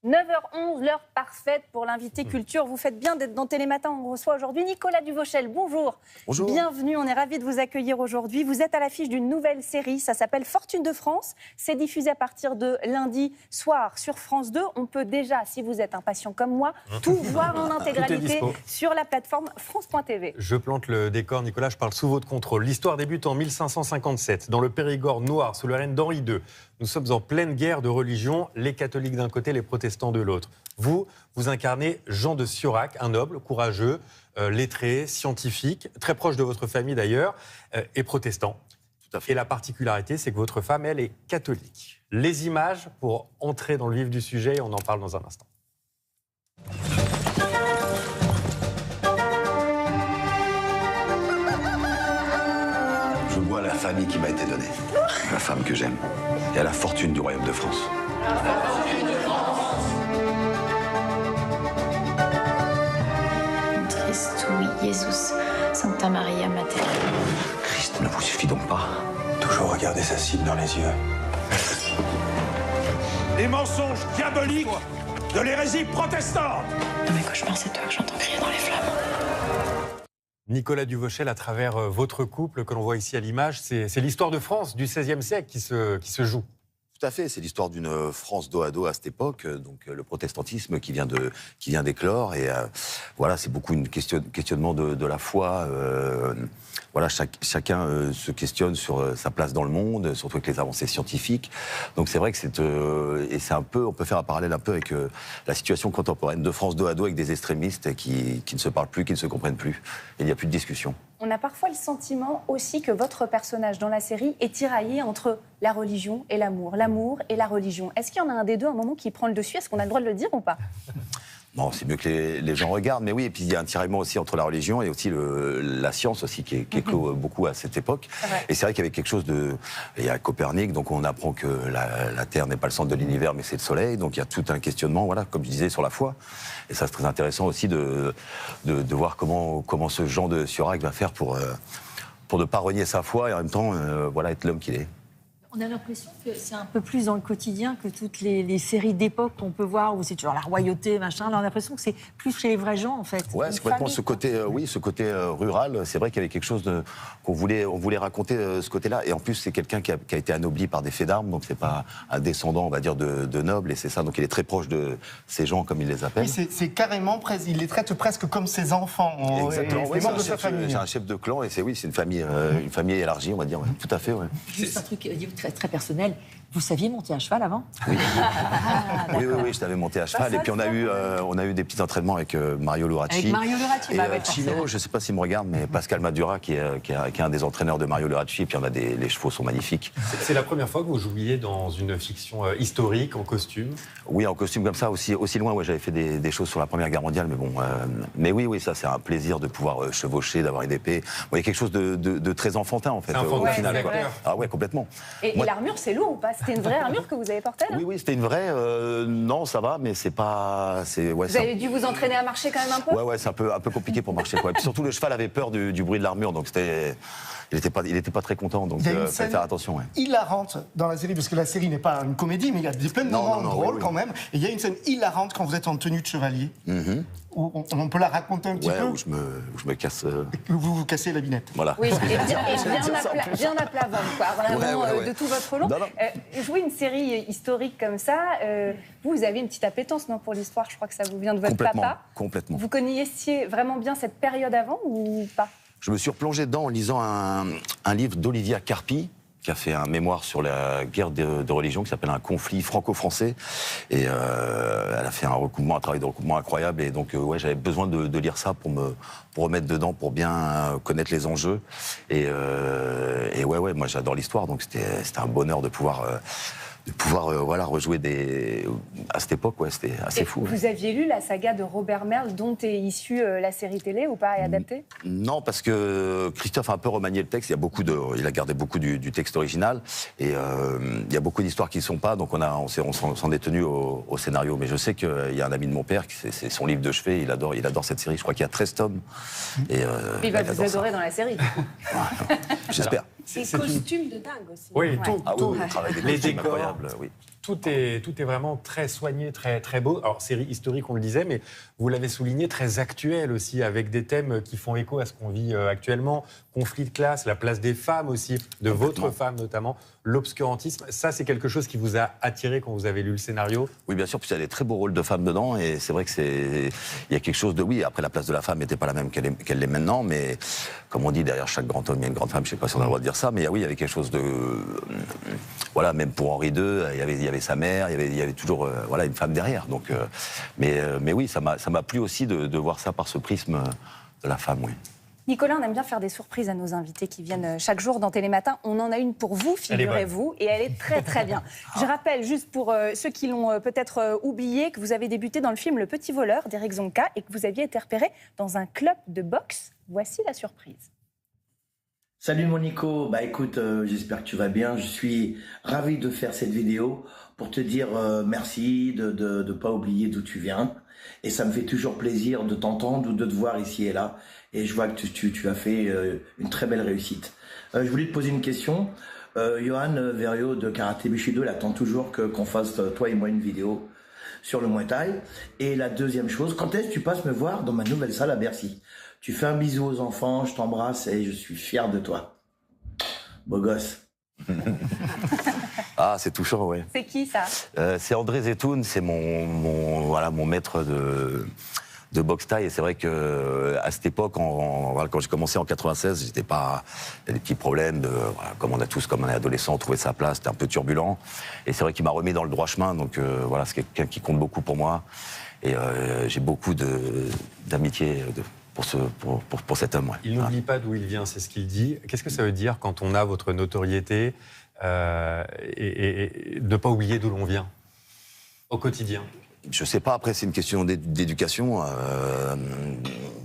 9h11, l'heure parfaite pour l'invité culture. Vous faites bien d'être dans Télématin. On reçoit aujourd'hui Nicolas Duvauchel. Bonjour. Bonjour. Bienvenue, on est ravis de vous accueillir aujourd'hui. Vous êtes à l'affiche d'une nouvelle série, ça s'appelle Fortune de France. C'est diffusé à partir de lundi soir sur France 2. On peut déjà, si vous êtes impatient comme moi, tout voir en intégralité sur la plateforme France.tv. Je plante le décor, Nicolas, je parle sous votre contrôle. L'histoire débute en 1557, dans le Périgord noir, sous le règne d'Henri II. Nous sommes en pleine guerre de religion, les catholiques d'un côté, les protestants de l'autre. Vous incarnez Jean de Siorac, un noble, courageux, lettré, scientifique, très proche de votre famille d'ailleurs, et protestant. Tout à fait. Et la particularité, c'est que votre femme, elle, est catholique. Les images, pour entrer dans le vif du sujet, on en parle dans un instant. Je vois la famille qui m'a été donnée, la femme que j'aime, et à la fortune du royaume de France. Christui Jesus, Santa Maria Mater. Christ ne vous suffit donc pas. Toujours regarder sa cible dans les yeux. Les mensonges diaboliques de l'hérésie protestante. Dans mes cauchemars, c'est toi que j'entends crier dans les flammes. Nicolas Duvauchel, à travers votre couple que l'on voit ici à l'image, c'est l'histoire de France du XVIe siècle qui se joue. Tout à fait, c'est l'histoire d'une France dos à dos à cette époque, donc le protestantisme qui vient d'éclore, et voilà, c'est beaucoup un questionnement de la foi. Voilà, chacun se questionne sur sa place dans le monde, surtout avec les avancées scientifiques. Donc c'est vrai que c'est un peu, on peut faire un parallèle un peu avec la situation contemporaine de France dos à dos avec des extrémistes qui ne se parlent plus, qui ne se comprennent plus. Et il n'y a plus de discussion. On a parfois le sentiment aussi que votre personnage dans la série est tiraillé entre la religion et l'amour et la religion. Est-ce qu'il y en a un des deux, à un moment, qui prend le dessus? Est-ce qu'on a le droit de le dire ou pas? Bon, c'est mieux que les gens regardent, mais oui, et puis il y a un tiraillement aussi entre la religion et aussi la science aussi qui éclot beaucoup à cette époque. Ouais. Et c'est vrai qu'il y avait quelque chose de... Il y a Copernic, donc on apprend que la Terre n'est pas le centre de l'univers, mais c'est le Soleil, donc il y a tout un questionnement, voilà, comme je disais, sur la foi. Et ça, c'est très intéressant aussi de voir comment ce Jean de Siorac va faire pour ne pas renier sa foi et en même temps, voilà, être l'homme qu'il est. On a l'impression que c'est un peu plus dans le quotidien que toutes les séries d'époque qu'on peut voir où c'est toujours la royauté, machin. Là, on a l'impression que c'est plus chez les vrais gens, en fait. Ouais, c'est complètement ce côté, ce côté rural. C'est vrai qu'il y avait quelque chose on voulait raconter ce côté-là. Et en plus, c'est quelqu'un qui a été anobli par des faits d'armes, donc c'est pas un descendant, on va dire, de nobles. Et c'est ça. Donc il est très proche de ces gens, comme il les appelle. Oui, c'est carrément, il les traite presque comme ses enfants. Exactement. Les membres de sa famille. C'est un chef de clan et c'est une famille élargie, on va dire. Ouais. Tout à fait. Ouais. Juste un truc très personnel. Vous saviez monter à cheval avant? Oui. Oui, je savais monter à cheval. Et puis on a eu des petits entraînements avec Mario Luracci. Avec Mario Luracci, et Chino, je ne sais pas s'il me regarde, mais Pascal Madura, qui est un des entraîneurs de Mario Luracci. Et puis les chevaux sont magnifiques. C'est la première fois que vous jouiez dans une fiction historique, en costume? Oui, en costume comme ça, aussi loin. Ouais, j'avais fait des choses sur la Première Guerre mondiale, mais bon. Mais oui, ça c'est un plaisir de pouvoir chevaucher, d'avoir une épée. Bon, il y a quelque chose de très enfantin, en fait, au final. Quoi. Ah ouais, complètement. Et l'armure, c'est lourd ou pas? C'était une vraie armure que vous avez portée, là? Oui, c'était une vraie. Non, ça va, mais c'est pas. Vous avez dû vous entraîner à marcher quand même un peu? Ouais, c'est un peu compliqué pour marcher. Quoi. Et puis surtout, le cheval avait peur du bruit de l'armure, donc il était pas très content, donc il fallait faire attention. Ouais. Hilarante dans la série, parce que la série n'est pas une comédie, mais il y a plein de moments drôles quand même. Et il y a une scène hilarante quand vous êtes en tenue de chevalier. On peut la raconter un petit peu? Où je me casse. Vous vous cassez la binette. Voilà. Oui, et bien à plat ventre, quoi. Vraiment, de tout votre long. Jouer une série historique comme ça, vous avez une petite appétence, non, pour l'histoire? Je crois que ça vous vient de votre papa. Complètement. Vous connaissiez vraiment bien cette période avant ou pas? Je me suis replongé dedans en lisant un livre d'Olivia Carpi, qui a fait un mémoire sur la guerre de religion qui s'appelle Un conflit franco-français. Et elle a fait un travail de recoupement incroyable. Et donc, j'avais besoin de lire ça pour me remettre dedans, pour bien connaître les enjeux. Et moi, j'adore l'histoire. Donc, c'était un bonheur de pouvoir rejouer à cette époque, c'était assez fou. Vous aviez lu la saga de Robert Merle, dont est issue la série télé, ou pas, et adaptée? Non, parce que Christophe a un peu remanié le texte. Il a gardé beaucoup du texte original, et il y a beaucoup d'histoires qui ne sont pas, donc on s'en est tenu au scénario. Mais je sais qu'il y a un ami de mon père, c'est son livre de chevet, il adore cette série. Je crois qu'il y a 13 tomes. Et il va vous adorer dans la série. J'espère. Et costumes de dingue aussi. Oui, tout. Le travail des les costumes décors, incroyable, oui. Tout est vraiment très soigné. soigné, très, très beau. Alors, série historique, on le disait, mais vous l'avez souligné, très actuelle aussi, avec des thèmes qui font écho à ce qu'on vit actuellement. Conflit de classe, la place des femmes aussi, de votre femme notamment, l'obscurantisme. Ça, c'est quelque chose qui vous a attiré quand vous avez lu le scénario? Oui, bien sûr, puis il y a des très beaux rôles de femmes dedans, et c'est vrai que il y a quelque chose de, oui, après la place de la femme n'était pas la même qu'elle l'est maintenant, mais comme on dit, derrière chaque grand homme, il y a une grande femme, je ne sais pas si on a le droit de dire ça, mais oui, il y avait quelque chose de, voilà, même pour Henri II, il y avait sa mère, il y avait toujours, voilà, une femme derrière, donc, mais oui, ça m'a plu aussi de voir ça par ce prisme de la femme, oui. Nicolas, on aime bien faire des surprises à nos invités qui viennent chaque jour dans Télématin. On en a une pour vous, figurez-vous, et elle est très très bien. Je rappelle, juste pour ceux qui l'ont peut-être oublié, que vous avez débuté dans le film Le Petit Voleur d'Éric Zonka et que vous aviez été repéré dans un club de boxe. Voici la surprise. Salut mon Nico, bah écoute, j'espère que tu vas bien. Je suis ravi de faire cette vidéo pour te dire merci de ne pas oublier d'où tu viens. Et ça me fait toujours plaisir de t'entendre ou de te voir ici et là. Et je vois que tu as fait une très belle réussite. Je voulais te poser une question. Johan Verriot de Karaté Bushido, il attend toujours qu'on fasse, toi et moi, une vidéo sur le Muay Thai. Et la deuxième chose, quand est-ce que tu passes me voir dans ma nouvelle salle à Bercy? Tu fais un bisou aux enfants, je t'embrasse et je suis fier de toi. Beau gosse. Ah, c'est touchant, ouais. C'est qui ça? C'est André Zetoun, c'est mon maître de boxe thaï. Et c'est vrai que à cette époque, quand j'ai commencé en 96, j'étais pas, il y a des petits problèmes comme on a tous, comme on est adolescent, trouver sa place, c'était un peu turbulent. Et c'est vrai qu'il m'a remis dans le droit chemin. Donc voilà, c'est quelqu'un qui compte beaucoup pour moi. Et j'ai beaucoup d'amitié pour cet homme. Ouais. Il n'oublie pas d'où il vient, c'est ce qu'il dit. Qu'est-ce que ça veut dire quand on a votre notoriété et de ne pas oublier d'où l'on vient au quotidien? Je sais pas, après c'est une question d'éducation.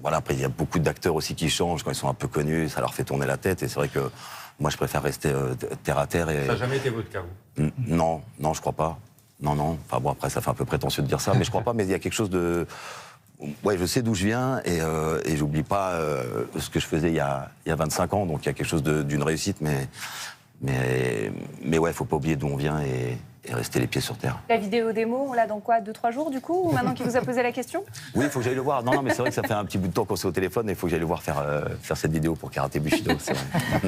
Voilà, après il y a beaucoup d'acteurs aussi qui changent quand ils sont un peu connus, ça leur fait tourner la tête. Et c'est vrai que moi je préfère rester terre à terre. Et... Ça n'a jamais été votre cas, vous? Non, je crois pas. Non. Enfin bon, après ça fait un peu prétentieux de dire ça, mais je crois pas. Mais il y a quelque chose de... Ouais, je sais d'où je viens et j'oublie pas ce que je faisais il y a 25 ans. Donc il y a quelque chose d'une réussite, mais ouais, faut pas oublier d'où on vient et rester les pieds sur terre. La vidéo démo, on l'a dans quoi, 2-3 jours du coup, ou maintenant qu'il vous a posé la question? Oui, il faut que j'aille le voir. Non, mais c'est vrai que ça fait un petit bout de temps qu'on s'est au téléphone et il faut que j'aille le voir faire cette vidéo pour Karaté Bushido. C'est vrai.